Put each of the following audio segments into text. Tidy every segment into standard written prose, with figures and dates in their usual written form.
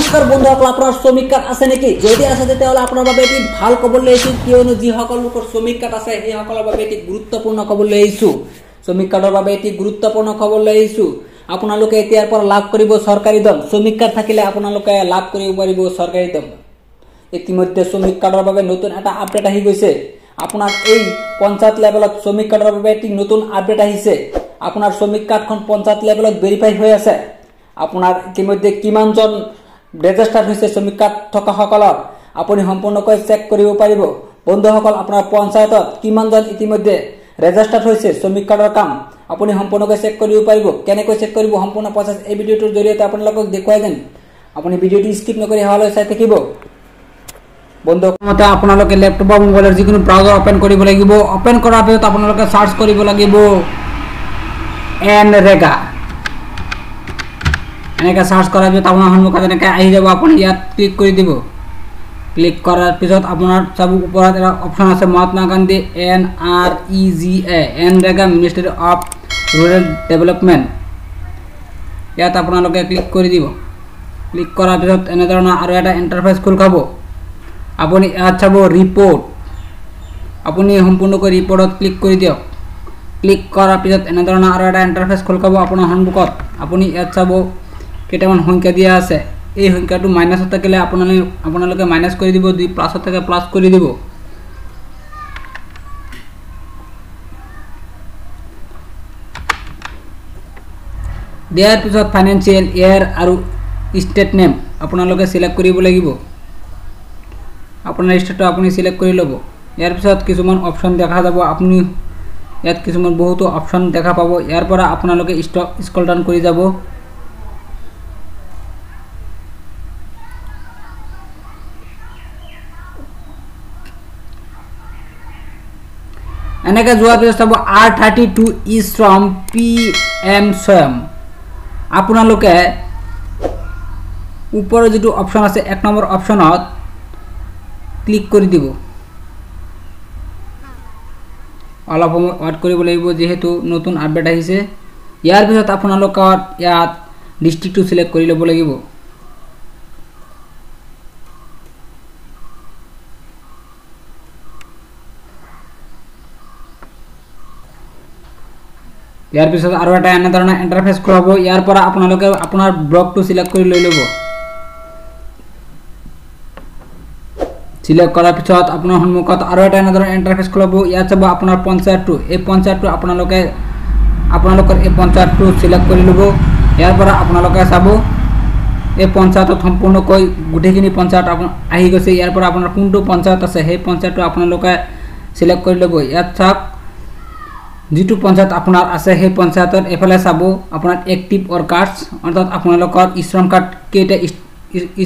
নমস্কাৰ বন্ধুসকল, আপোনাৰ শ্ৰমিক কাৰ্ড আছে নেকি? যদি আছে তেতিয়াহ'লে আপোনাৰ বাবে এটি ভাল খবৰ লৈ আহিছোঁ, কিয়নো যিসকল লোকৰ শ্ৰমিক কাৰ্ড আছে সেইসকলৰ বাবে এটি গুৰুত্বপূৰ্ণ খবৰ লৈ আহিছোঁ। শ্ৰমিক কাৰ্ডৰ বাবে এটি গুৰুত্বপূৰ্ণ খবৰ লৈ আহিছোঁ। আপোনালোকে এতিয়াৰ পৰা লাভ কৰিব চৰকাৰী দম। শ্ৰমিক কাৰ্ড থাকিলে আপোনালোকে লাভ কৰিব পাৰিব চৰকাৰী দম। ইতিমধ্যে শ্ৰমিক কাৰ্ডৰ বাবে নতুন এটা আপডেট আহি গৈছে। আপোনাৰ এই পঞ্চায়ত লেভেলত শ্ৰমিক কাৰ্ডৰ বাবে এটি নতুন আপডেট আহিছে। আপোনাৰ শ্ৰমিক কাৰ্ডখন পঞ্চায়ত লেভেলত ভেৰিফাই হৈ আছে। আপোনাৰ ইতিমধ্যে কিমানজন ৰেজিষ্টাৰ হৈছে শ্ৰমিক কাৰ্ড থকা সকলৰ আপুনি সম্পূৰ্ণকৈ চেক কৰিব পাৰিব। বন্ধুসকল, আপোনাৰ পঞ্চায়তত কিমানজন ইতিমধ্যে ৰেজিষ্টাৰ হৈছে শ্ৰমিক কাৰ্ডৰ কাম আপুনি সম্পূৰ্ণকৈ চেক কৰিব পাৰিব। কেনেকৈ চেক কৰিব সম্পূৰ্ণ প্ৰচেছ এই ভিডিঅ'টোৰ জৰিয়তে আপোনালোকক দেখুৱাই দিম। আপুনি ভিডিঅ'টো স্কিপ নকৰি শেষলৈ চাই থাকিব। বন্ধুসকল, আপোনালোকে লেপটপ বা মোবাইলৰ যিকোনো ব্ৰাউজাৰ অপেন কৰিব লাগিব। অপেন কৰাৰ পিছত আপোনালোকে সাৰ্চ কৰিব লাগিব এনৰেগা। এনেকৈ সাৰ্চ কৰাৰ পিছত আপোনাৰ সন্মুখত এনেকৈ আহি যাব। আপুনি ইয়াত ক্লিক কৰি দিব। ক্লিক কৰাৰ পিছত আপোনাৰ চাব ওপৰত এটা অপশ্যন আছে Mahatma Gandhi NREGA NREGA ministry of rural development. ইয়াত আপোনালোকে ক্লিক কৰি দিব। ক্লিক কৰাৰ পিছত এনেধৰণৰ আৰু এটা ইণ্টাৰফেচ খোল খাব। আপুনি ইয়াত চাব ৰিপৰ্ট। আপুনি সম্পূৰ্ণকৈ ৰিপৰ্টত ক্লিক কৰি দিয়ক। ক্লিক কৰাৰ পিছত এনেধৰণৰ আৰু এটা ইণ্টাৰফেচ খোল খাব আপোনাৰ সন্মুখত। আপুনি ইয়াত চাব কেইটামান সংখ্যা দিয়া আছে। এই সংখ্যাটো মাইনাছত থাকিলে আপোনালোকে মাইনাছ কৰি দিব, যদি প্লাছত থাকে প্লাছ কৰি দিব। দিয়াৰ পিছত ফাইনেন্সিয়েল ইয়াৰ আৰু ষ্টেট নেম আপোনালোকে চিলেক্ট কৰিব লাগিব। আপোনাৰ ষ্টেটটো আপুনি চিলেক্ট কৰি ল'ব। ইয়াৰ পিছত কিছুমান অপশ্যন দেখা যাব। আপুনি ইয়াত কিছুমান বহুতো অপশ্যন দেখা পাব। ইয়াৰ পৰা আপোনালোকে স্ক্ৰল ডাউন কৰি যাব। এনেকৈ যোৱাৰ পিছত চাব R32 ইজ ফ্ৰম PM স্বয়ং। আপোনালোকে ওপৰৰ যিটো অপশ্যন আছে 1 নম্বৰ অপশ্যনত ক্লিক কৰি দিব। অলপ সময় ৱেইট কৰিব লাগিব যিহেতু নতুন আপডেট আহিছে। ইয়াৰ পিছত আপোনালোকৰ ইয়াত ডিষ্ট্ৰিক্টটো চিলেক্ট কৰি ল'ব লাগিব। ইয়াৰ পিছত আৰু এটা এনেধৰণৰ ইণ্টাৰফেচ খোলাব। ইয়াৰ পৰা আপোনালোকে আপোনাৰ ব্লকটো চিলেক্ট কৰি লৈ ল'ব। চিলেক্ট কৰাৰ পিছত আপোনাৰ সন্মুখত আৰু এটা এনেধৰণৰ ইণ্টাৰফেচ খোলাব। ইয়াত চাব আপোনাৰ পঞ্চায়তটো। এই পঞ্চায়তটো আপোনালোকৰ এই পঞ্চায়তটো চিলেক্ট কৰি ল'ব। ইয়াৰ পৰা আপোনালোকে চাব এই পঞ্চায়তত সম্পূৰ্ণকৈ গোটেইখিনি পঞ্চায়ত আহি গৈছে। ইয়াৰ পৰা আপোনাৰ কোনটো পঞ্চায়ত আছে সেই পঞ্চায়তটো আপোনালোকে চিলেক্ট কৰি ল'ব। ইয়াত চাওক যিটো পঞ্চায়ত আপোনাৰ আছে সেই পঞ্চায়তৰ এফালে চাব আপোনাৰ এক্টিভ ৱৰ্কাৰ্ছ, অৰ্থাৎ আপোনালোকৰ শ্ৰম কাৰ্ড কেইটা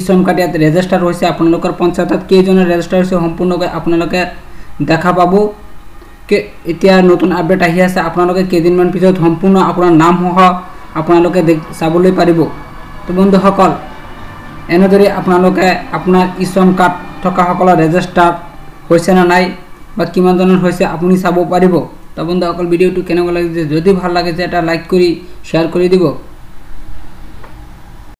শ্ৰম কাৰ্ড ইয়াত ৰেজিষ্টাৰ হৈছে। আপোনালোকৰ পঞ্চায়তত কেইজনৰ ৰেজিষ্টাৰ হৈছে সম্পূৰ্ণকৈ আপোনালোকে দেখা পাব। এতিয়া নতুন আপডেট আহি আছে। আপোনালোকে কেইদিনমান পিছত সম্পূৰ্ণ আপোনাৰ নামসহ আপোনালোকে চাবলৈ পাৰিব। তো বন্ধুসকল, এনেদৰে আপোনালোকে আপোনাৰ শ্ৰম কাৰ্ড থকা সকলৰ ৰেজিষ্টাৰ হৈছে নে নাই বা কিমানজনৰ হৈছে আপুনি চাব পাৰিব। তো বন্ধুসকল, ভিডিঅ'টো কেনেকুৱা লাগিছে, যদি ভাল লাগিছে এটা লাইক কৰি শ্বেয়াৰ কৰি দিব।